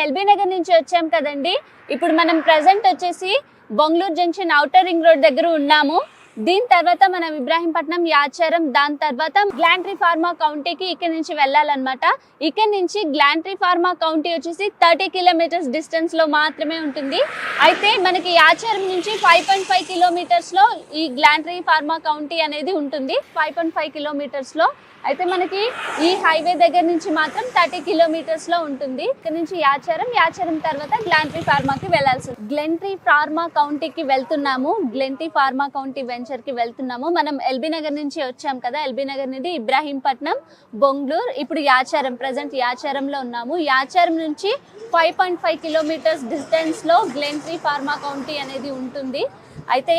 LB Nagar నుంచి వచ్చాం కదండి. ఇప్పుడు మనం ప్రెసెంట్ వచ్చేసి Bengaluru junction outer ring road దగ్గర ఉన్నాము. దీని తర్వాత మనం ఇబ్రాహీంపట్నం, యాచారం, దాని తర్వాత గ్లాంట్రీ ఫార్మా కౌంటీకి ఇక్కడ నుంచి వెళ్ళాలన్నమాట. ఇక్కడ నుంచి గ్లాంట్రీ ఫార్మా కౌంటీ వచ్చేసి 30 కిలోమీటర్స్ డిస్టెన్స్ లో మాత్రమే ఉంటుంది. అయితే మనకి యాచారం నుంచి 5.5 కిలోమీటర్స్ లో ఈ గ్లాంట్రీ ఫార్మా కౌంటీ అనేది ఉంటుంది. 5.5 కిలోమీటర్స్ లో అయితే మనకి ఈ హైవే దగ్గర నుంచి మాత్రం 30 కిలోమీటర్స్ లో ఉంటుంది. ఇక్కడ నుంచి యాచారం తర్వాత గ్లాంట్రీ ఫార్మాకి వెళ్ళాల్సి. గ్లెంట్రీ ఫార్మా కౌంటీకి వెళ్తున్నాము. గ్లెంట్రీ ఫార్మా కౌంటీ వెంచర్ కి వెళ్తున్నాము. మనం ఎల్బీ నగర్ నుంచి వచ్చాం కదా. ఎల్బీ నగర్ నుండి ఇబ్రాహీంపట్నం, బొంగళూరు, ఇప్పుడు యాచారం, ప్రజెంట్ యాచారంలో ఉన్నాము. యాచారం నుంచి 5.5 కిలోమీటర్స్ డిస్టెన్స్ లో గ్లెంట్రీ ఫార్మా కౌంటీ అనేది ఉంటుంది. అయితే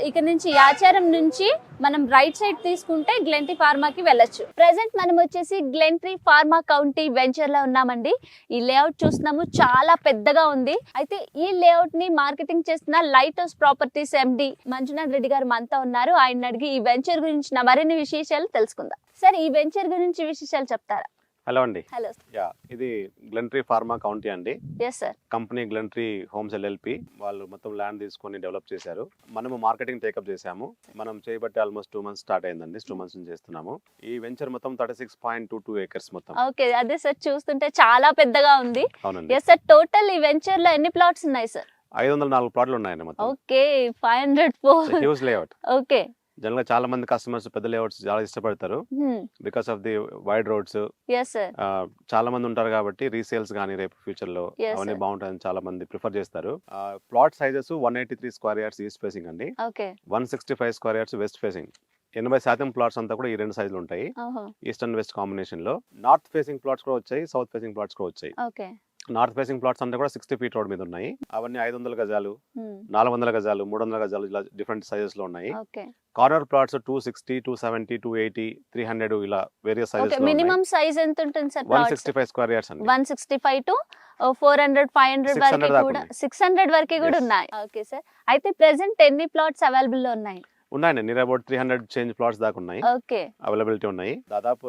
ఇక్కడ నుంచి యాచారం నుంచి మనం రైట్ సైడ్ తీసుకుంటే గ్లెంట్రీ ఫార్మాకి వెళ్ళొచ్చు. ప్రెసెంట్ మనం వచ్చేసి గ్లెంట్రీ ఫార్మా కౌంటీ వెంచర్ లో ఉన్నామండి. ఈ లేఅవుట్ చూస్తున్నాము, చాలా పెద్దగా ఉంది. అయితే ఈ లేఅవుట్ ని మార్కెటింగ్ చేస్తున్న లైట్ హౌస్ ప్రాపర్టీస్ ఎండి మంజునాథ్ రెడ్డి గారు మనతో ఉన్నారు. ఆయన అడిగి ఈ వెంచర్ గురించి మరిన్ని విశేషాలు తెలుసుకుందాం. సార్, ఈ వెంచర్ గురించి విశేషాలు చెప్తారా? హలో అండి. హలో. ఇది గ్లెంట్రీ ఫార్మా కౌంటీ అండి. Yes sir. Company Glentree homes LLP వాళ్ళు మొత్తం ల్యాండ్ తీసుకొని డెవలప్ చేశారు. మనము మార్కెటింగ్ టేకప్ చేశాము. మనం చేయబట్టి ఆల్మోస్ట్ 2 months స్టార్ట్ అయిందండి. 2 months నుంచి చేస్తున్నాము. ఈ వెంచర్ మొత్తం 36.22 acres మొత్తం. ఓకే, అదే సార్, చూస్తుంటే చాలా పెద్దగా ఉంది. అవునండి. Yes sir. టోటల్ ఈ వెంచర్ లో ఎన్ని ప్లాట్స్ ఉన్నాయి సార్? 504 ప్లాట్లు ఉన్నాయండి మొత్తం. Okay, 504. Huge layout. Okay. General గా చాలా మంది కస్టమర్స్ పెద్ద లేఅవుట్స్ చాలా ఇష్టపడతారు because of the wide roads. చాలా మంది ఉంటారు కాబట్టి రీసేల్స్ గానీ రేపు ఫ్యూచర్ లో అవన్నీ బాగుంటాయని చాలా మంది ప్రిఫర్ చేస్తారు. Plot sizes 183 square yards east facing అండి. 165 square yards west facing. 80% plots అంతా కూడా ఈ 2 సైజులు ఉంటాయి. ఈస్ట్ అండ్ వెస్ట్ కాంబినేషన్ లో. నార్త్ ఫేసింగ్ ప్లాట్స్ కూడా వచ్చాయి, సౌత్ ఫేసింగ్ ప్లాట్స్ కూడా వచ్చాయి. నార్త్ ఫేసింగ్ ప్లాట్స్ అంతా కూడా 60 feet రోడ్ మీద ఉన్నాయి. అవన్నీ 500 గజాలు, 400 గజాలు, 300 గజాలు, ఇలా డిఫరెంట్ సైజెస్ లో ఉన్నాయి. కార్నర్ ప్లాట్స్ 260, 270, 280, 300 ఇలా వేరియస్ సైజెస్ లో. మినిమం సైజ్ ఎంత ఉంటుంది సార్? 165 స్క్వేర్ యార్డ్స్ అండి. 165 టు 400, 500 వరకు కూడా, 600 వరకు కూడా ఉన్నాయి. Okay sir. అయితే ప్రెసెంట్ ఎన్ని ప్లాట్స్ అవైలబుల్ లో ఉన్నాయి? ఉన్నాయండి. నియర్ అబౌట్ 300 చేంజ్ ప్లాట్స్ దాకా ఉన్నాయి. ఓకే, అవైలబిలిటీ ఉన్నాయి. దాదాపు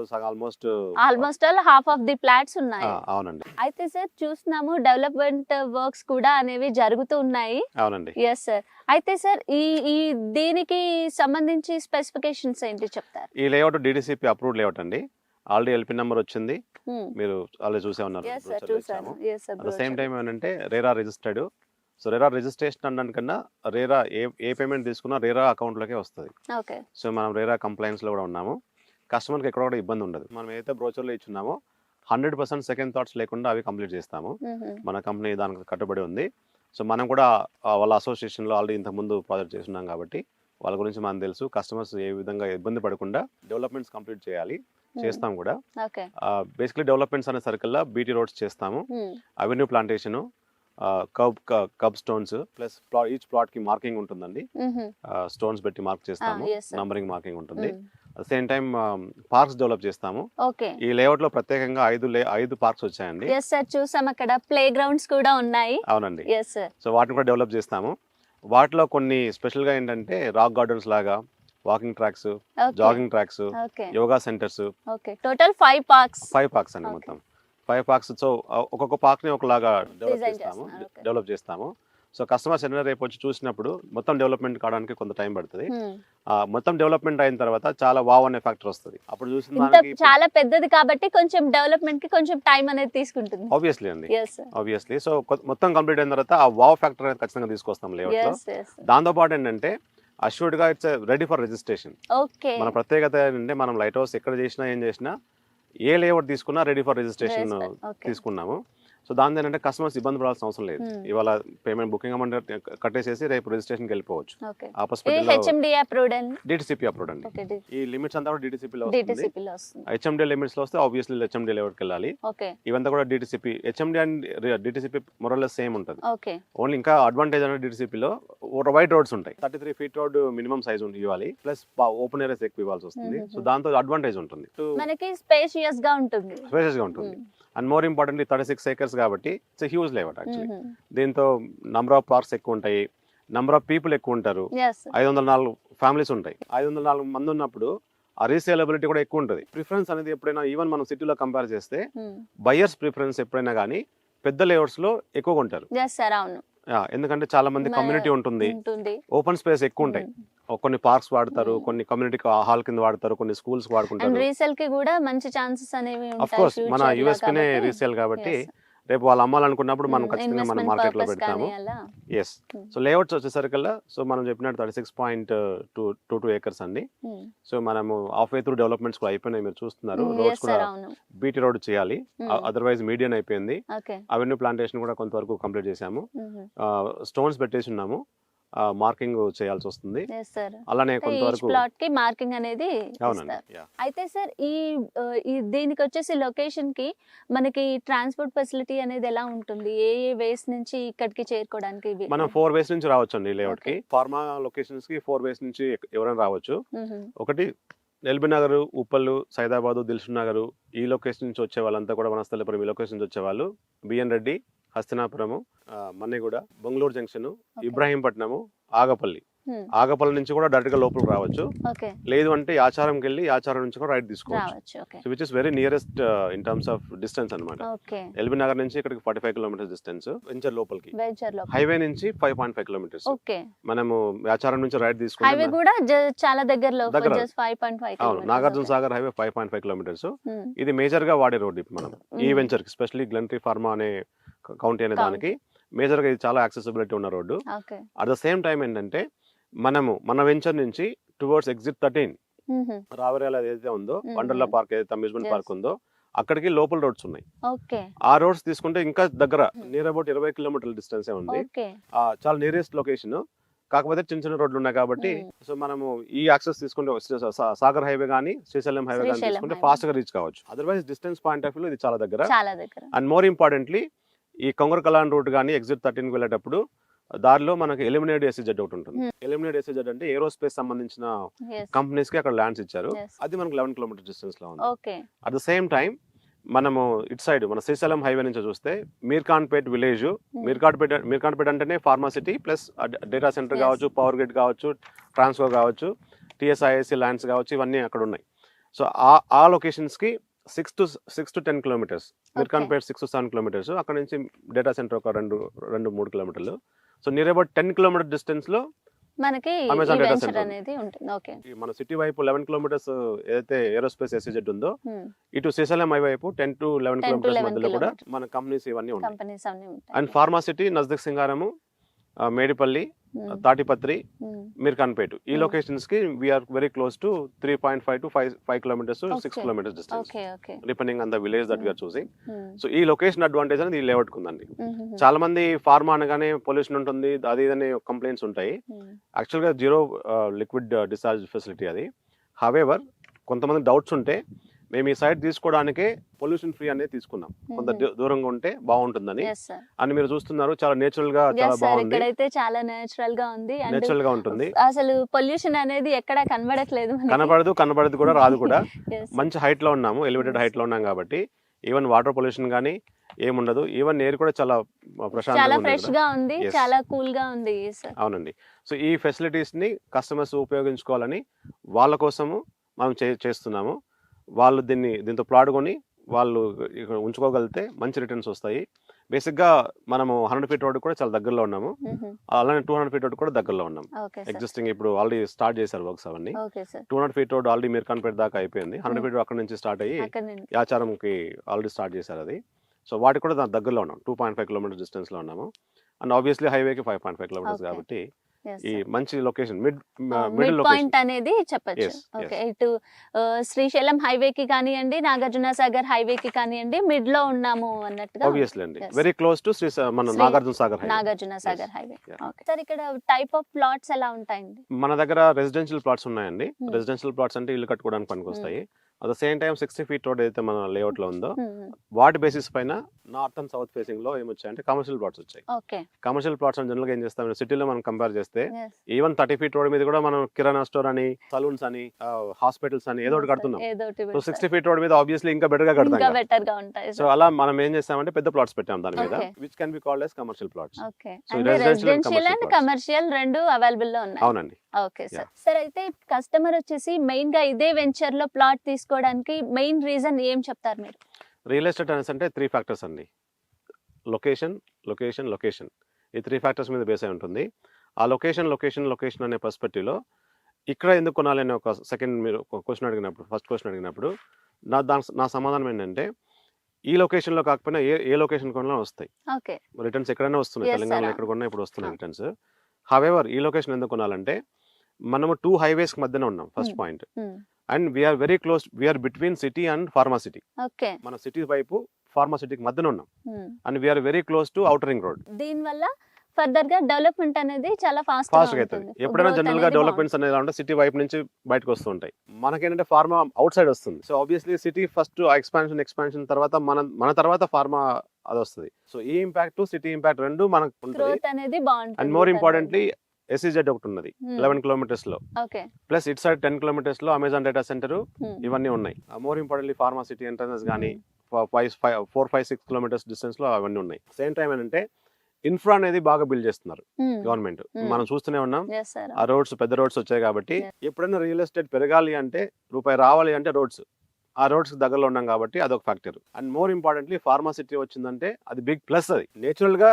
almost all half of the plots ఉన్నాయి. అవునండి. అయితే సార్ చూస్తున్నాము డెవలప్మెంట్ వర్క్స్ కూడా అనేవి జరుగుతూ ఉన్నాయి. అవునండి. Yes sir. అయితే సార్ ఈ దీనికి సంబంధించి స్పెసిఫికేషన్స్ ఏంటి చెప్తారు? ఈ లేఅవుట్ డిడిసిపి అప్రూవ్డ్ లేఅవుట్ అండి. ఆల్రెడీ ఎల్పి నెంబర్ వచ్చింది, మీరు ఆల్రెడీ చూసే ఉన్నారు. అట్ ద సేమ్ టైం ఏంటంటే RERA registered. So RERA registration అనడానికన్నా రేరా ఏ పేమెంట్ తీసుకున్నా రేరా అకౌంట్లోకే వస్తుంది. సో మనం రేరా కంప్లైన్స్లో కూడా ఉన్నాము. కస్టమర్కి ఎక్కడ కూడా ఇబ్బంది ఉండదు. మనం ఏదైతే బ్రోచర్లో ఇచ్చున్నామో 100% సెకండ్ థాట్స్ లేకుండా అవి కంప్లీట్ చేస్తాము. మన కంపెనీ దానికి కట్టుబడి ఉంది. సో మనం కూడా వాళ్ళ అసోసియేషన్లో ఆల్రెడీ ఇంతకుముందు ప్రాజెక్ట్ చేస్తున్నాం కాబట్టి వాళ్ళ గురించి మనకు తెలుసు. కస్టమర్స్ ఏ విధంగా ఇబ్బంది పడకుండా డెవలప్మెంట్స్ కంప్లీట్ చేయాలి, చేస్తాం కూడా. బేసిక్లీ డెవలప్మెంట్స్ అనే సర్కిల్లో బీటీ రోడ్స్ చేస్తాము, avenue plantation, kerb stones, plus each plot కి మార్కింగ్ ఉంటుందండి. స్టోన్స్ పెట్టి మార్క్ చేస్తాము, నంబరింగ్ మార్కింగ్ ఉంటుంది. At same time parks develop చేస్తాము. ఈ లేఅవుట్ లో ప్రత్యేకంగా 5 పార్క్స్ వచ్చాయండి. చూసాం, అక్కడ ప్లే గ్రౌండ్స్ కూడా ఉన్నాయి. అవునండి. సో వాటిని కూడా డెవలప్ చేస్తాము. వాటిలో కొన్ని స్పెషల్ గా ఏంటంటే రాక్ గార్డెన్స్ లాగా, walking tracks, jogging tracks, yoga centres. Total 5 parks అండి మొత్తం. 5 పార్క్స్. సో ఒక్కొక్క పార్క్ ని ఒకలాగా డెవలప్ చేస్తాము. సో కస్టమర్స్ ఏదైనా రేపు వచ్చి చూసినప్పుడు మొత్తం డెవలప్మెంట్ కావడానికి కొంత టైం పడుతుంది. మొత్తం డెవలప్మెంట్ అయిన తర్వాత చాలా వావ్ అనే ఫ్యాక్టర్ వస్తుంది. అప్పుడు చూసిన చాలా పెద్దది కాబట్టి కొంచెం డెవలప్మెంట్ కి కొంచెం టైం అనేది తీసుకుంటుంది. ఆబ్వియస్లీ అండి, ఆబ్వియస్లీ. సో మొత్తం కంప్లీట్ అయిన తర్వాత ఆ వావ్ ఫ్యాక్టర్ అనేది ఖచ్చితంగా తీసుకొస్తాం లేఅవుట్ లో. దాంతో పాటు ఏంటంటే అష్యూర్డ్ గా ఇట్స్ రెడీ ఫర్ రిజిస్ట్రేషన్. మన ప్రత్యేకత ఏంటంటే మనం లైట్ హౌస్ ఎక్కడ చేసినా ఏం చేసినా ఏ లేఅవుట్ తీసుకున్నా రెడీ ఫర్ రిజిస్ట్రేషన్ తీసుకున్నాము. సో దాని ఏంటంటే కస్టమర్స్ ఇబ్బంది పడాల్సిన అవసరం లేదు. ఇవాళ పేమెంట్ బుకింగ్ అమౌంట్ కట్టేసేసి రేపు రిజిస్ట్రేషన్ కి వెళ్ళిపోవచ్చు. డిటిసిపి అప్రూవ్డ్ అండి. ఈ లిమిట్స్ అంతా కూడా డిటిసిపి లో వస్తుంది. హెచ్ఎండి లిమిట్స్ లో వస్తే ఆబ్వియస్లీ హెచ్ఎండి లేఅవుట్ కి వెళ్ళాలి. ఇవంతా కూడా DTCP, HMD and DTCP more or less same ఉంటుంది. ఓన్లీ ఇంకా అడ్వాంటేజ్ అనేది డిటిసిపి లో వైడ్ రోడ్స్ ఉంటాయి. 33 feet రోడ్ మినిమం సైజ్ ఇవ్వాలి, ప్లస్ ఓపెన్ ఏరియాస్ ఎక్కువ ఇవ్వాల్సి వస్తుంది. సో దాంతో అడ్వాంటేజ్ ఉంటుంది, మనకి స్పేషియస్ గా ఉంటుంది. అండ్ మోర్ ఇంపార్టెంట్లీ 36 acres కాబట్టి ఇట్స్ హ్యూజ్ లేఅవుట్ యాక్చువల్లీ. దీంతో నంబర్ ఆఫ్ పార్క్స్ ఎక్కువ ఉంటాయి, నంబర్ ఆఫ్ పీపుల్ ఎక్కువ ఉంటారు. 504 ఫ్యామిలీస్ ఉంటాయి. 504 మంది ఉన్నప్పుడు ఆ రీసేలబిలిటీ కూడా ఎక్కువ ఉంటుంది. ప్రిఫరెన్స్ అనేది ఎప్పుడైనా ఈవెన్ మనం సిటీలో కంపేర్ చేస్తే బయర్స్ ప్రిఫరెన్స్ ఎప్పుడైనా కానీ పెద్ద లేఅవుట్స్ లో ఎక్కువగా ఉంటారు. ఎస్ సార్, అవును. ఎందుకంటే చాలా మంది కమ్యూనిటీ ఉంటుంది, ఓపెన్ స్పేస్ ఎక్కువ ఉంటాయి. కొన్ని పార్క్స్ వాడతారు, కొన్ని కమ్యూనిటీ హాల్ కింద వాడతారు, కొన్ని స్కూల్స్ వాడుకుంటారు. రీసేల్ కి కూడా మంచి ఛాన్సెస్ అనేవి ఉంటాయి. ఆఫ్ కోర్స్ మన యూఎస్పీనే రీసేల్ కాబట్టి రేపు వాళ్ళు అమ్మాలనుకున్నప్పుడు మనం ఖచ్చితంగా మనం మార్కెట్ లో పెడతాము. ఎస్. సో లేఅవుట్స్ వచ్చేసరికల్లా సో మనం చెప్పినట్టు 36.22 acres అండి. సో మనము హాఫ్ వే త్రూ డెవలప్మెంట్స్ కూడా అయిపోయినాయి, మీరు చూస్తున్నారు. రోడ్స్ కూడా బీటీ రోడ్ చేయాలి, అదర్వైజ్ మీడియన్ అయిపోయింది. అవెన్యూ ప్లాంటేషన్ కూడా కొంతవరకు కంప్లీట్ చేసాము. స్టోన్స్ పెట్టేసి ఉన్నాము, మార్కింగ్ చేయాల్సి వస్తుంది. అలానే కొంతవరకు ప్లాట్ కి మార్కింగ్ అనేది. అయితే సార్ ఈ దీనికి వచ్చేసి లొకేషన్ కి మనకి ట్రాన్స్పోర్ట్ ఫెసిలిటీ అనేది ఎలా ఉంటుంది? ఏ వేస్ నుంచి ఇక్కడికి చేరుకోవడానికి? మనం 4 ways నుంచి రావచ్చు అండి లేఅవుట్ కి. ఫార్మా లొకేషన్స్ కి 4 ways నుంచి ఎవరైనా రావచ్చు. ఒకటి ఎల్బీ నగర్, ఉప్పల్, సైదాబాద్, దిల్సుఖ్ నగర్ ఈ లొకేషన్ నుంచి వచ్చే వాళ్ళంతా కూడా వనస్థలిపురం ఈ లొకేషన్ నుంచి వచ్చేవాళ్ళు బిఎన్ రెడ్డి, హస్తినాపురము, మన్నెగూడ, బెంగళూరు జంక్షన్, ఇబ్రాహీంపట్నము, ఆగపల్లి. ఆగపల్లి నుంచి కూడా డైరెక్ట్ గా లోపలికి రావచ్చు. లేదు అంటే ఆచారంకి వెళ్ళి ఆచారం నుంచి కూడా రైట్ తీసుకోవచ్చు. So which is very nearest in terms of distance అన్నమాట. ఎల్బీ నగర్ నుంచి ఇక్కడికి 45 kilometers డిస్టెన్స్, వెంచర్ లోపలికి. హైవే నుంచి 5.5 kilometers. మనము ఆచారం నుంచి రైట్ తీసుకుంటే చాలా దగ్గరలో 5.5. అవును, నాగార్జున సాగర్ హైవే 5.5 kilometers. ఇది మేజర్ గా వాడే రోడ్ ఇప్పుడు మనం ఈ వెంచర్ కి, స్పెషల్లీ గ్లెంట్రీ ఫార్మా అనే కౌంటీ అనే దానికి మేజర్ గా ఇది చాలా యాక్సెసిబిలిటీ ఉన్న road. At the same time ఏంటంటే మనము మన వెంచర్ నుంచి టువర్డ్స్ ఎగ్జిట్ 13 రావరేల ఏదైతే ఉందో, వండర్లా పార్క్ ఏదైతే అమ్యూజ్మెంట్ పార్క్ ఉందో అక్కడికి లోపల రోడ్స్ ఉన్నాయి. ఆ రోడ్స్ తీసుకుంటే ఇంకా దగ్గర నియర్ అబౌట్ 20 kilometers డిస్టెన్స్ ఉంది. చాలా నియరెస్ట్ లొకేషన్. కాకపోతే చిన్న చిన్న రోడ్లు ఉన్నాయి కాబట్టి సో మనము ఈ యాక్సెస్ తీసుకుంటే సాగర్ హైవే కానీ శ్రీశైలం హైవే కానీ తీసుకుంటే ఫాస్ట్ గా రీచ్ కావచ్చు. Otherwise distance point of view ఇది చాలా దగ్గర. అండ్ మోర్ ఇంపార్టెంట్లీ ఈ కొంగరకలాన్ రూట్ కానీ ఎగ్జిట్ 13 కి వెళ్ళేటప్పుడు దారిలో మనకి ఎలిమినేట్ ఎస్ఈజెడ్ ఒకటి ఉంటుంది. ఎలిమినేట్ ఎస్ఈజెడ్ అంటే ఏరోస్పేస్ సంబంధించిన కంపెనీస్ కి అక్కడ ల్యాండ్స్ ఇచ్చారు. అది మనకు 11 kilometers డిస్టెన్స్ లో ఉంది. అట్ ద సేమ్ టైం మనము ఇటు సైడ్ మన శ్రీశైలం హైవే నుంచి చూస్తే మీర్ఖాన్పేట్ విలేజ్, మీర్ఖాన్పేట్ అంటేనే ఫార్మాసిటీ ప్లస్ డేటా సెంటర్ కావచ్చు, పవర్ గ్రిడ్ కావచ్చు, ట్రాన్స్ఫర్ కావచ్చు, టిఎస్ఐఎస్సి ల్యాండ్స్ కావచ్చు, ఇవన్నీ అక్కడ ఉన్నాయి. సో ఆ లొకేషన్స్ కి 6 to 10 kilometers, Meerkhanpet 6 to 7 kilometers, అక్కడ నుంచి డేటా సెంటర్ ఒక 2-3 kilometers. So near about 10 kilometers distance లో మనకి అమెజాన్ డేటా సెంటర్ అనేది ఉంటుంది. ఓకే. మన సిటీ వైపు 11 kilometers ఏదైతే ఏరోస్పేస్ ఎస్ఈజెడ్ ఉందో, ఇటు శ్రీశైలం హైవే వైపు 10 to 11 kilometers మధ్యలో కూడా మన కంపెనీస్ ఇవన్నీ ఉంటాయి. అండ్ ఫార్మాసిటీ నజ్దిక్ సింగారము, మేడిపల్లి, తాటిపత్రి, మీర్ఖాన్పేట్ ఈ లొకేషన్స్ కి we are very close to 3.5 to 5 kilometers to 6 kilometers distance, depending on the village that we are choosing. So ఈ లొకేషన్ అడ్వాంటేజ్ అనేది ఈ లేఅవుట్ ఉందండి. చాలా మంది ఫార్మా అనగానే పొల్యూషన్ ఉంటుంది, అది ఇదనే కంప్లైంట్స్ ఉంటాయి. యాక్చువల్ గా జీరో లిక్విడ్ డిశ్చార్జ్ ఫెసిలిటీ అది. హవెవర్ కొంతమంది డౌట్స్ ఉంటే మేము ఈ సైట్ తీసుకోవడానికే పొల్యూషన్ ఫ్రీ అనేది తీసుకున్నాం, కొంత దూరంగా ఉంటే బాగుంటుందని. అని మీరు చూస్తున్నారు, చాలా నేచురల్ గా చాలా బాగుంది. ఇక్కడైతే చాలా నేచురల్ గా ఉంది, నేచురల్ గా ఉంటుంది. అసలు పొల్యూషన్ అనేది ఎక్కడ కనబడట్లేదు, కనబడదు కూడా రాదు కూడా. మంచి హైట్ లో ఉన్నాము, ఎలివేటెడ్ హైట్ లో ఉన్నాం కాబట్టి ఈవెన్ వాటర్ పొల్యూషన్ గానీ ఏముండదు. ఈవెన్ ఎయిర్ కూడా చాలా చాలా ఫ్రెష్ గా ఉంది, చాలా కూల్ గా ఉంది. అవునండి. సో ఈ ఫెసిలిటీస్ ని కస్టమర్స్ ఉపయోగించుకోవాలని వాళ్ళ కోసము మనం చేస్తున్నాము. వాళ్ళు దీంతో ప్లాట్ కొని వాళ్ళు ఇక్కడ ఉంచుకోగలిగితే మంచి రిటర్న్స్ వస్తాయి. బేసిక్ గా మనము 100 feet రోడ్ కూడా చాలా దగ్గరలో ఉన్నాము, అలానే 200 feet రోడ్ కూడా దగ్గరలో ఉన్నాము. ఎగ్జిస్టింగ్ ఇప్పుడు ఆల్రెడీ స్టార్ట్ చేశారు వర్క్స్ అవన్నీ. 200 feet రోడ్ ఆల్రెడీ మీర్ఖాన్పేట్ దాకా అయిపోయింది. 100 feet అక్కడ నుంచి స్టార్ట్ అయ్యి యాచారంకి ఆల్రెడీ స్టార్ట్ చేశారు అది. సో వాటికి కూడా దగ్గరలో ఉన్నాం, 2.5 kilometers డిస్టెన్స్ లో ఉన్నాము. అండ్ ఆబ్వియస్లీ హైవేకి 5.5 kilometers కాబట్టి ఈ మంచి లొకేషన్, మిడిల్ పాయింట్ అనేది చెప్పొచ్చు. ఓకే, ఇటు శ్రీశైలం హైవే కి కానివ్వండి, నాగార్జున సాగర్ హైవే కి కానివ్వండి, మిడ్ లో ఉన్నాము అన్నట్టుగా. ఆబ్వియస్లీ అండి, వెరీ క్లోజ్ టు మన Nagarjuna Sagar highway. Okay sir, ఇక్కడ టైప్ ఆఫ్ ప్లాట్స్ ఎలా ఉంటాయండి? మన దగ్గర రెసిడెన్షియల్ ప్లాట్స్ ఉన్నాయండి. రెసిడెన్షియల్ ప్లాట్స్ అంటే ఇల్లు కట్టుకోవడానికి పనికొస్తాయి. At the same time 60 feet road అయితే మన లేఅవుట్ లో ఉందో వాటి బేసిస్ పైన నార్త్ అండ్ సౌత్ ఫేసింగ్ లో ఏమొచ్చాయంటే కమర్షియల్ ప్లాట్స్ వచ్చాయి. కమర్షియల్ ప్లాట్స్ జనరల్ గా ఏం చేస్తాం, సిటీలో మనం కంపేర్ చేస్తే ఈవెన్ 30 feet రోడ్ మీద కూడా మనం కిరాణా స్టోర్ అని, సలూన్స్ అని, హాస్పిటల్స్ అని ఏదో ఒకటి కడుతున్నాం. సో 60 feet రోడ్ మీద ఆబ్వియస్లీ ఇంకా బెటర్ గా కడతాం. సో అలా మనం ఏం చేస్తామంటే పెద్ద ప్లాట్స్ పెట్టాం దాని మీద, which can be called as commercial plots. So residential and commercial రెండు అవైలబుల్ లో ఉన్నాయి. అవునండి. Okay sir. సార్ అయితే కస్టమర్ వచ్చేసి మెయిన్ గా ఇదే వెంచర్ లో ప్లాట్ తీసుకోవడానికి మెయిన్ రీజన్ ఏం చెప్తారు మీరు? రియల్ ఎస్టేట్ అనేసి అంటే 3 factors అండి. లొకేషన్ లొకేషన్ లొకేషన్ ఈ 3 ఫ్యాక్టర్స్ మీద బేస్ అయి ఉంటుంది. ఆ లొకేషన్ అనే పర్స్పెక్టివ్లో ఇక్కడ ఎందుకు కొనాలి అనే ఒక సెకండ్ మీరు క్వశ్చన్ అడిగినప్పుడు, ఫస్ట్ క్వశ్చన్ అడిగినప్పుడు నా సమాధానం ఏంటంటే ఈ లొకేషన్లో కాకపోయినా ఏ లొకేషన్ కొన్నా వస్తాయి. ఓకే. రిటర్న్స్ ఎక్కడైనా వస్తున్నాయి. తెలంగాణలో ఎక్కడ కొన్నా ఇప్పుడు వస్తున్నాయి రిటర్న్స్. హవెవర్ ఈ లొకేషన్ ఎందుకు కొనాలంటే మనము 2 హైవేస్ మధ్యన ఉన్నాం first point. And we are very close, we are between city and pharma city. Okay. మన సిటీ వైపు ఫార్మాసిటీకి మధ్యన ఉన్నాం. And we are very close to outer ring road. దీని వల్ల ఫర్దర్ గా డెవలప్మెంట్ అనేది చాలా ఫాస్ట్ గా అవుతుంది. ఎప్పుడైనా జనరల్ గా డెవలప్మెంట్స్ అనేది అంటే సిటీ వైపు నుంచి బయటకు వస్తూ ఉంటాయి. మనకేంటంటే ఫార్మా అవుట్ సైడ్ వస్తుంది. So obviously city first expansion తర్వాత మన తర్వాత ఫార్మా అది వస్తుంది. సో ఈ ఇంపాక్ట్ సిటీ ఇంపాక్ట్ రెండు మనకు ఉంటుంది. అండ్ మోర్ ఇంపార్టెంట్లీ SEZ ఒకటి ఉన్నది 11 కిలోమీటర్స్ లో. ప్లస్ ఇట్ సైడ్ 10 కిలోమీటర్స్ లో అమెజాన్ డేటా సెంటర్ ఇవన్నీ ఉన్నాయి. More importantly pharma city entrance కానీ 4-5-6 కిలోమీటర్స్ డిస్టెన్స్ లో అవన్నీ ఉన్నాయి. సేమ్ టైం ఏంటంటే ఇన్ఫ్రా అనేది బాగా బిల్డ్ చేస్తున్నారు గవర్నమెంట్. మనం చూస్తూనే ఉన్నాం. ఆ రోడ్స్ పెద్ద రోడ్స్ వచ్చాయి కాబట్టి ఎప్పుడైనా రియల్ ఎస్టేట్ పెరగాలి అంటే రూపాయి రావాలి అంటే రోడ్స్, ఆ రోడ్స్ దగ్గరలో ఉన్నాం కాబట్టి అదొక factor. And more importantly pharma city వచ్చిందంటే అది బిగ్ ప్లస్. అది నేచురల్ గా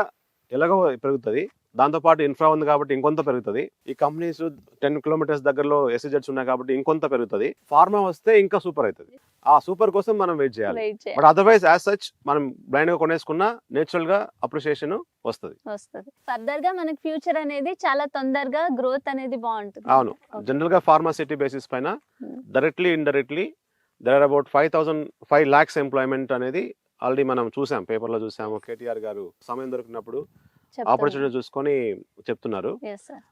ఎలాగో పెరుగుతుంది, దాంతోపాటు ఇన్ఫ్రా ఉంది కాబట్టి ఇంకొంత పెరుగుతుంది. ఈ కంపెనీస్ 10 కిలోమీటర్స్ దగ్గరలో SEZs ఉన్నాయి కాబట్టి ఇంకొంత పెరుగుతుంది. ఫార్మా వస్తే ఇంకా సూపర్ అవుతుంది. ఆ సూపర్ కోసం మనం వెయిట్ చేయాలి. బట్ అదర్వైజ్ యాజ్ సచ్ మనం బ్లైండ్ గా కొనేసుకున్నా నేచురల్ గా అప్రిషియేషన్ వస్తుంది. ఫర్దర్ గా మనకి ఫ్యూచర్ అనేది చాలా తొందరగా గ్రోత్ అనేది బాగుంటుంది. అవును. జనరల్ గా ఫార్మా సిటీ బేసిస్ పైన directly indirectly there are about 5 lakhs employment అనేది ఆల్రెడీ మనం చూసాం, పేపర్ లో చూసాము. KTR గారు సమయం దొరికినప్పుడు ఆపర్చునిటీ చూసుకొని చెప్తున్నారు.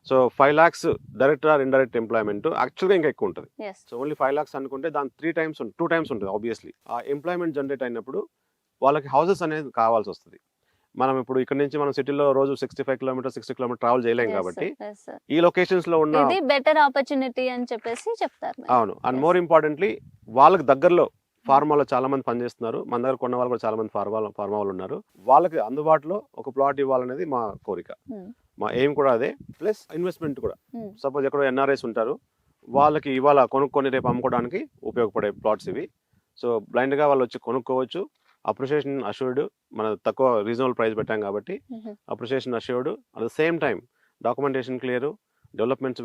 So 5 lakhs direct or indirect employment యాక్చువల్గా ఇంకా ఎక్కువ ఉంటుంది. సో ఓన్లీ 5 lakhs అనుకుంటే దాని 2 times ఉంటుంది. ఆబ్వియస్లీ ఆ ఎంప్లాయ్మెంట్ జనరేట్ అయినప్పుడు వాళ్ళకి హౌసెస్ అనేది కావాల్సి వస్తుంది. మనం ఇప్పుడు ఇక్కడ నుంచి మనం సిటీలో రోజు 65 కిలోమీటర్ 60 కిలోమీటర్ ట్రావెల్ చేయలేం కాబట్టి ఈ లొకేషన్స్ లో ఉన్న బెటర్ ఆపర్చునిటీ అని చెప్పేసి చెప్తారు. అవును. అండ్ మోర్ ఇంపార్టెంట్లీ వాళ్ళకి దగ్గరలో ఫార్మాలో చాలా మంది పనిచేస్తున్నారు. మన దగ్గర కొన్న వాళ్ళు కూడా చాలా మంది ఫార్మా వాళ్ళు ఉన్నారు. వాళ్ళకి అందుబాటులో ఒక ప్లాట్ ఇవ్వాలనేది మా కోరిక, మా ఎయిమ్ కూడా అదే. ప్లస్ ఇన్వెస్ట్మెంట్ కూడా. సపోజ్ ఎక్కడో NRIs ఉంటారు, వాళ్ళకి ఇవాళ కొనుక్కొని రేపు అమ్ముకోవడానికి ఉపయోగపడే ప్లాట్స్ ఇవి. సో బ్లైండ్ గా వాళ్ళు వచ్చి కొనుక్కోవచ్చు. అప్రిషియేషన్ అష్యూర్డ్, మన తక్కువ రీజనబుల్ ప్రైస్ పెట్టాం కాబట్టి appreciation assured. At the same time documentation clear, developments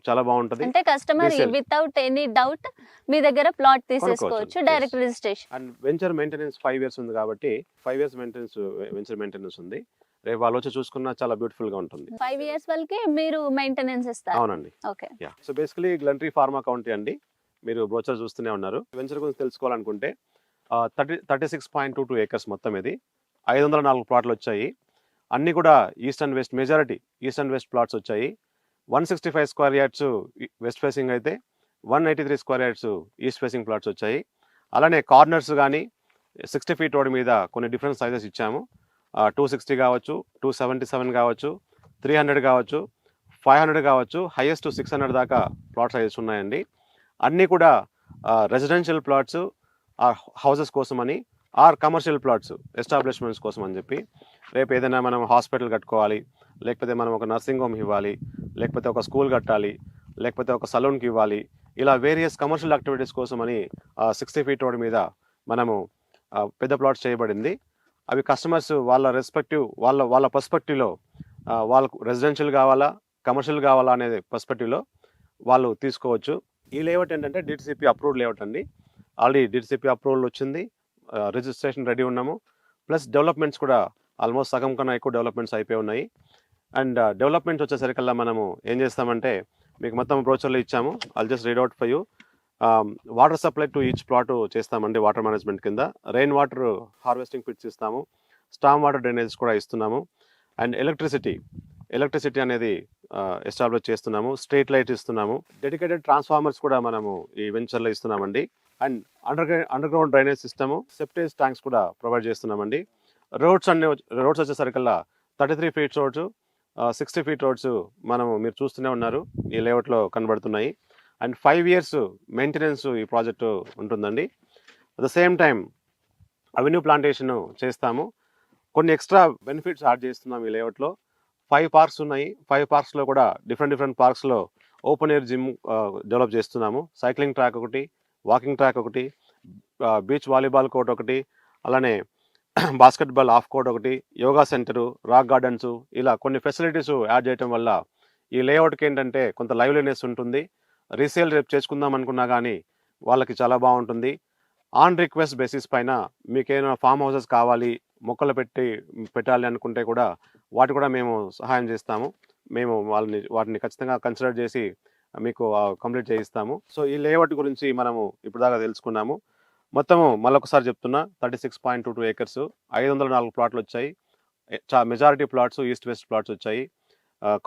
చాలా బాగుంటుంది. అంటే కస్టమర్ వితౌట్ ఎనీ డౌట్ మీ దగ్గర ప్లాట్ తీసేసుకోవచ్చు, direct registration. And venture maintenance 5 years ఉంది కాబట్టి 5 years వెంచర్ మెయింటెనెన్స్ ఉంది. రేపు వాళ్ళు వచ్చి చూసుకున్నా చాలా బ్యూటిఫుల్ గా ఉంటుంది. 5 years వరకు మీరు మెయింటెనెన్స్ ఇస్తారు. అవునండి. Okay. So basically Glentree pharma county అండి. మీరు బ్రోచర్ చూస్తూనే ఉన్నారు. వెంచర్ గురించి తెలుసుకోవాలనుకుంటే 36.22 acres మొత్తం ఇది. 504 ప్లాట్లు వచ్చాయి. అన్ని కూడా east and west, majority east and west plots వచ్చాయి. 165 square yards వెస్ట్ ఫేసింగ్ అయితే 183 square yards east facing plots వచ్చాయి. అలానే కార్నర్స్ కానీ 60 feet రోడ్ మీద కొన్ని డిఫరెంట్ సైజెస్ ఇచ్చాము. 260 కావచ్చు, 277 కావచ్చు, 300 కావచ్చు, 500 కావచ్చు, హైయెస్ట్ 600 దాకా ప్లాట్ సైజెస్ ఉన్నాయండి. అన్నీ కూడా రెసిడెన్షియల్ ప్లాట్స్ హౌసెస్ కోసమని ఆర్ కమర్షియల్ ప్లాట్స్ ఎస్టాబ్లిష్మెంట్స్ కోసం అని చెప్పి. రేపు ఏదైనా మనం హాస్పిటల్ కట్టుకోవాలి, లేకపోతే మనం ఒక నర్సింగ్ హోమ్ ఇవ్వాలి, లేకపోతే ఒక స్కూల్ కట్టాలి, లేకపోతే ఒక సలూన్కి ఇవ్వాలి, ఇలా వేరియస్ కమర్షియల్ యాక్టివిటీస్ కోసమని 60 feet రోడ్ మీద మనము పెద్ద ప్లాట్స్ చేయబడింది. అవి కస్టమర్స్ వాళ్ళ రెస్పెక్టివ్ వాళ్ళ పర్స్పెక్టివ్లో వాళ్ళకు రెసిడెన్షియల్ కావాలా కమర్షియల్ కావాలా అనే పర్స్పెక్టివ్లో వాళ్ళు తీసుకోవచ్చు. ఈ లేఅవుట్ ఏంటంటే DTCP అప్రూవ్డ్ లేఅవుట్ అండి. ఆల్రెడీ DTCP అప్రూవల్ వచ్చింది, రిజిస్ట్రేషన్ రెడీ ఉన్నాము. ప్లస్ డెవలప్మెంట్స్ కూడా ఆల్మోస్ట్ సగం కన్నా ఎక్కువ డెవలప్మెంట్స్ అయిపోయి ఉన్నాయి. అండ్ డెవలప్మెంట్స్ వచ్చేసరికల్లా మనము ఏం చేస్తామంటే మీకు మొత్తం బ్రోచర్లో ఇచ్చాము. I'll just read out for you. Water supply to each plot చేస్తామండి వాటర్ మేనేజ్మెంట్ కింద. రెయిన్ వాటర్ హార్వెస్టింగ్ పిట్స్ ఇస్తాము, స్టామ్ వాటర్ డ్రైనేజెస్ కూడా ఇస్తున్నాము. అండ్ ఎలక్ట్రిసిటీ అనేది ఎస్టాబ్లిష్ చేస్తున్నాము. స్ట్రీట్ లైట్ ఇస్తున్నాము. డెడికేటెడ్ ట్రాన్స్ఫార్మర్స్ కూడా మనము ఈ వెంచర్లో ఇస్తున్నామండి. And underground drainage system, septage tanks కూడా ప్రొవైడ్ చేస్తున్నామండి. రోడ్స్ వచ్చేసరికల్లా 33 feet రోడ్స్, 60 feet రోడ్స్ మీరు చూస్తూనే ఉన్నారు, ఈ లేఅవుట్లో కనబడుతున్నాయి. అండ్ 5 years మెయింటెనెన్స్ ఈ ప్రాజెక్టు ఉంటుందండి. At the same time avenue plantation చేస్తాము. కొన్ని ఎక్స్ట్రా బెనిఫిట్స్ యాడ్ చేస్తున్నాం ఈ లేఅవుట్లో. 5 parks ఉన్నాయి. 5 parksలో కూడా డిఫరెంట్ పార్క్స్లో ఓపెన్ ఎయిర్ జిమ్ డెవలప్ చేస్తున్నాము. సైక్లింగ్ ట్రాక్ ఒకటి, వాకింగ్ ట్రాక్ ఒకటి, బీచ్ వాలీబాల్ కోర్ట్ ఒకటి, అలానే బాస్కెట్బాల్ ఆఫ్ కోర్ట్ ఒకటి, యోగా సెంటరు, రాక్ గార్డెన్స్, ఇలా కొన్ని ఫెసిలిటీస్ యాడ్ చేయడం వల్ల ఈ లేఅవుట్కి ఏంటంటే కొంత లైవ్లీనెస్ ఉంటుంది. రీసేల్ రేపు చేసుకుందాం అనుకున్నా కానీ వాళ్ళకి చాలా బాగుంటుంది. ఆన్ రిక్వెస్ట్ బేసిస్ పైన మీకేమైనా ఫామ్ హౌసెస్ కావాలి, మొక్కలు పెట్టాలి అనుకుంటే కూడా వాటి కూడా మేము సహాయం చేస్తాము. మేము వాటిని ఖచ్చితంగా కన్సిడర్ చేసి మీకు కంప్లీట్ చేయిస్తాము. సో ఈ లేఅవుట్ గురించి మనము ఇప్పుడు దాకా తెలుసుకున్నాము. మొత్తము మళ్ళొకసారి చెప్తున్నా, 36.22 ఏకర్స్, 504 ప్లాట్లు వచ్చాయి. Majority plots east west plots వచ్చాయి.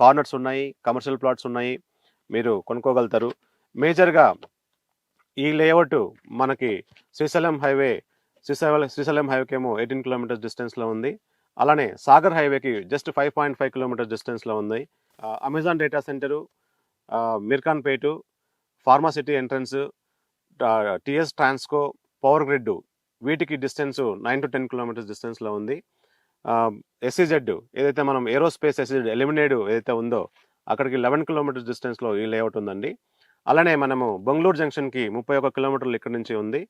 కార్నర్స్ ఉన్నాయి, కమర్షియల్ ప్లాట్స్ ఉన్నాయి, మీరు కొనుక్కోగలుగుతారు. మేజర్గా ఈ లేఅవుట్ మనకి శ్రీశైలం హైవేకేమో 18 కిలోమీటర్స్ డిస్టెన్స్లో ఉంది. అలానే సాగర్ హైవేకి జస్ట్ 5.5 కిలోమీటర్స్ డిస్టెన్స్లో ఉంది. Amazon data centre, Mirkhanpet, pharma city entrance, TS Transco, power grid, వీటికి డిస్టెన్స్ 9 to 10 కిలోమీటర్స్ డిస్టెన్స్లో ఉంది. ఎస్సీజెడ్ ఏదైతే మనం ఏరోస్పేస్ ఎస్సీజెడ్ ఎలిమినేడ్ ఏదైతే ఉందో అక్కడికి 11 కిలోమీటర్స్ డిస్టెన్స్లో ఈ లేఅవుట్ ఉందండి. అలానే మనము బెంగళూరు జంక్షన్కి 31 కిలోమీటర్లు ఇక్కడ నుంచి ఉంది.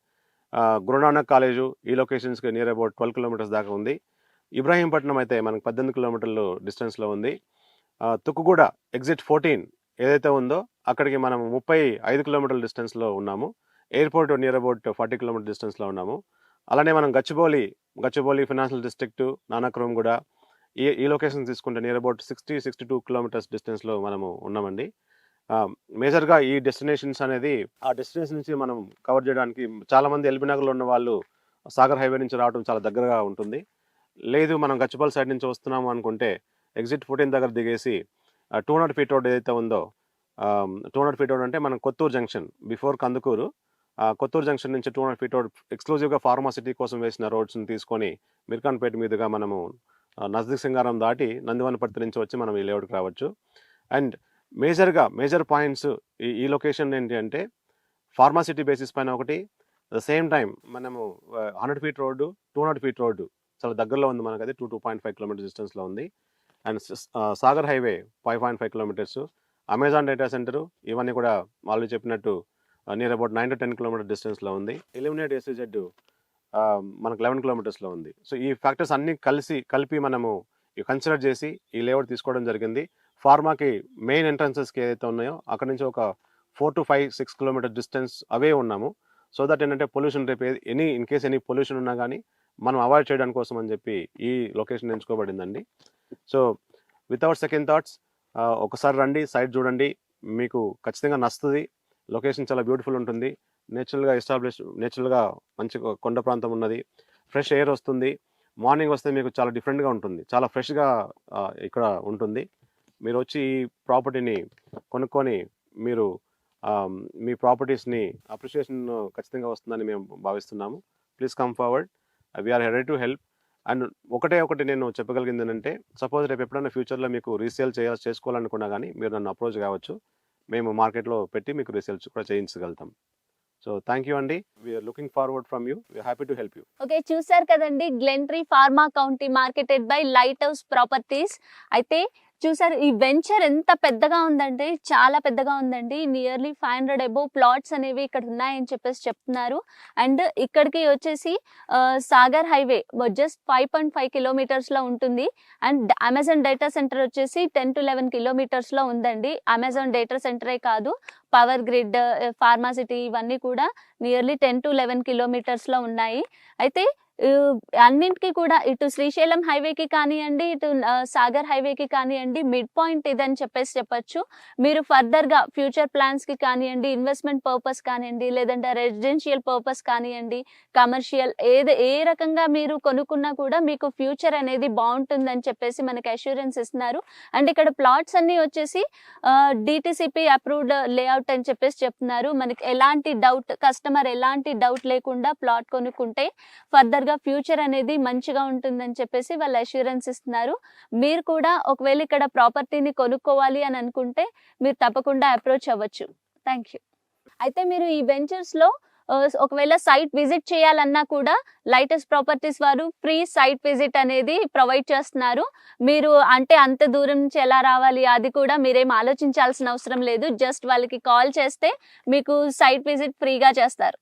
గురునానక్ కాలేజు ఈ లొకేషన్స్కి నియర్ అబౌట్ 12 కిలోమీటర్స్ దాకా ఉంది. ఇబ్రాహీంపట్నం అయితే మనకు 18 కిలోమీటర్లు డిస్టెన్స్లో ఉంది. తుక్కుగూడ ఎగ్జిట్ 14 ఏదైతే ఉందో అక్కడికి మనం 35 కిలోమీటర్ల డిస్టెన్స్లో ఉన్నాము. ఎయిర్పోర్ట్ నియర్ అబౌట్ 40 కిలోమీటర్ డిస్టెన్స్లో ఉన్నాము. అలానే మనం గచ్చిబౌలి ఫైనాన్షియల్ డిస్ట్రిక్ట్, నానక్రూమ్ కూడా ఈ లొకేషన్ తీసుకుంటే నియర్ అబౌట్ 62 కిలోమీటర్స్ డిస్టెన్స్లో మనము ఉన్నామండి. మేజర్గా ఈ డెస్టినేషన్స్ అనేది ఆ డెస్టినేషన్ నుంచి మనం కవర్ చేయడానికి చాలామంది ఎల్బీ నగర్లో ఉన్న వాళ్ళు సాగర్ హైవే నుంచి రావడం చాలా దగ్గరగా ఉంటుంది. లేదు మనం గచ్చిబౌలి సైడ్ నుంచి వస్తున్నాము అనుకుంటే ఎగ్జిట్ 14 దగ్గర దిగేసి 200 ఫీట్ రోడ్ ఏదైతే ఉందో 200 ఫీట్ రోడ్ అంటే మనం Kothur junction before Kandukur, Kothur junction నుంచి 200 ఫీట్ రోడ్ ఎక్స్క్లూజివ్గా ఫార్మాసిటీ కోసం వేసిన రోడ్స్ని తీసుకొని మిర్కాన్పేట మీదుగా మనము నజదీక్ సింగారం దాటి నందివనపర్తి నుంచి వచ్చి మనం ఈ లేఅవుట్కి రావచ్చు. అండ్ మేజర్ పాయింట్స్ ఈ లొకేషన్ ఏంటి అంటే ఫార్మాసిటీ బేసిస్ పైన ఒకటి, అట్ ద సేమ్ టైం మనము 100 ఫీట్ రోడ్డు, 200 ఫీట్ రోడ్డు చాలా దగ్గరలో ఉంది మనకు, అది 2.5 కిలోమీటర్ డిస్టెన్స్లో ఉంది. And Sagar highway 5.5 kilometres, Amazon data centre ఇవన్నీ కూడా వాళ్ళు చెప్పినట్టు నియర్ అబౌట్ 9 to 10 కిలోమీటర్ డిస్టెన్స్లో ఉంది. ఎలిమినేట్ ఎస్సీజెడ్ మనకు 11 కిలోమీటర్స్లో ఉంది. సో ఈ ఫ్యాక్టర్స్ అన్నీ కలిపి మనము కన్సిడర్ చేసి ఈ లేఅవుట్ తీసుకోవడం జరిగింది. ఫార్మాకి మెయిన్ ఎంట్రన్సెస్కి ఏదైతే ఉన్నాయో అక్కడ నుంచి ఒక 4 to 6 కిలోమీటర్ డిస్టెన్స్ అవే ఉన్నాము. సో దట్ ఏంటంటే పొల్యూషన్ రేపు ఇన్ కేస్ ఎనీ పొల్యూషన్ ఉన్నా కానీ మనం అవాయిడ్ చేయడానికి కోసం అని చెప్పి ఈ లొకేషన్ ఎంచుకోబడిందండి. సో వితౌట్ సెకండ్ థాట్స్ ఒకసారి రండి, సైట్ చూడండి, మీకు ఖచ్చితంగా నచ్చుతుంది. లొకేషన్ చాలా బ్యూటిఫుల్ ఉంటుంది, నేచురల్గా మంచి కొండ ప్రాంతం ఉన్నది, ఫ్రెష్ ఎయిర్ వస్తుంది. మార్నింగ్ వస్తే మీకు చాలా డిఫరెంట్గా ఉంటుంది, చాలా ఫ్రెష్గా ఇక్కడ ఉంటుంది. మీరు వచ్చి ఈ ప్రాపర్టీని కొనుక్కొని మీరు మీ ప్రాపర్టీస్ని అప్రిషియేషన్ ఖచ్చితంగా వస్తుందని మేము భావిస్తున్నాము. Please come forward, we are ready to help. And ఒకటి నేను చెప్పగలిగింది ఏంటంటే, సపోజ్ రేపు ఎప్పుడైనా ఫ్యూచర్లో మీకు రీసేల్ చేసుకోవాలనుకున్నా కానీ మీరు నన్ను అప్రోచ్ కావచ్చు, మేము మార్కెట్లో పెట్టి మీకు రీసేల్ కూడా చేయించగలుగుతాం. సో థ్యాంక్ యూ అండి, we're looking forward from you, we're happy to help you. Okay, చూసారు కదండి, Glentree pharma county marketed by light house properties. అయితే చూసారు ఈ వెంచర్ ఎంత పెద్దగా ఉందంటే చాలా పెద్దగా ఉందండి. నియర్లీ 500 అబోవ్ ప్లాట్స్ అనేవి ఇక్కడ ఉన్నాయని చెప్పేసి చెప్తున్నారు. అండ్ ఇక్కడికి వచ్చేసి సాగర్ హైవే జస్ట్ 5.5 కిలోమీటర్స్లో ఉంటుంది. అండ్ అమెజాన్ డేటా సెంటర్ వచ్చేసి 10 to 11 కిలోమీటర్స్లో ఉందండి. అమెజాన్ డేటా సెంటరే కాదు, పవర్ గ్రిడ్, ఫార్మాసిటీ ఇవన్నీ కూడా నియర్లీ 10 to 11 కిలోమీటర్స్లో ఉన్నాయి. అయితే అన్నింటికి కూడా ఇటు శ్రీశైలం హైవేకి కానివ్వండి, ఇటు సాగర్ హైవేకి కానివ్వండి, మిడ్ పాయింట్ ఇదని చెప్పొచ్చు. మీరు ఫర్దర్గా ఫ్యూచర్ ప్లాన్స్కి కానివ్వండి, ఇన్వెస్ట్మెంట్ పర్పస్ కానివ్వండి, లేదంటే రెసిడెన్షియల్ పర్పస్ కానివ్వండి, కమర్షియల్ ఏ రకంగా మీరు కొనుక్కున్నా కూడా మీకు ఫ్యూచర్ అనేది బాగుంటుందని చెప్పేసి మనకి అష్యూరెన్స్ ఇస్తున్నారు. అండ్ ఇక్కడ ప్లాట్స్ అన్నీ వచ్చేసి డిటిసిపి అప్రూవ్డ్ లేఅవుట్ అని చెప్పేసి చెప్తున్నారు. మనకి కస్టమర్ ఎలాంటి డౌట్ లేకుండా ప్లాట్ కొనుక్కుంటే ఫర్దర్గా ఫ్యూచర్ అనేది మంచిగా ఉంటుందని చెప్పేసి వాళ్ళు అష్యూరెన్స్ ఇస్తున్నారు. మీరు కూడా ఒకవేళ ఇక్కడ ప్రాపర్టీని కొనుక్కోవాలి అని అనుకుంటే మీరు తప్పకుండా అప్రోచ్ అవ్వచ్చు. Thank you. అయితే మీరు ఈ వెంచర్స్లో ఒకవేళ సైట్ విజిట్ చేయాలన్నా కూడా లైట్ హౌస్ ప్రాపర్టీస్ వారు ఫ్రీ సైట్ విజిట్ అనేది ప్రొవైడ్ చేస్తున్నారు. మీరు అంటే అంత దూరం నుంచి ఎలా రావాలి అది కూడా మీరేం ఆలోచించాల్సిన అవసరం లేదు. జస్ట్ వాళ్ళకి కాల్ చేస్తే మీకు సైట్ విజిట్ ఫ్రీగా చేస్తారు.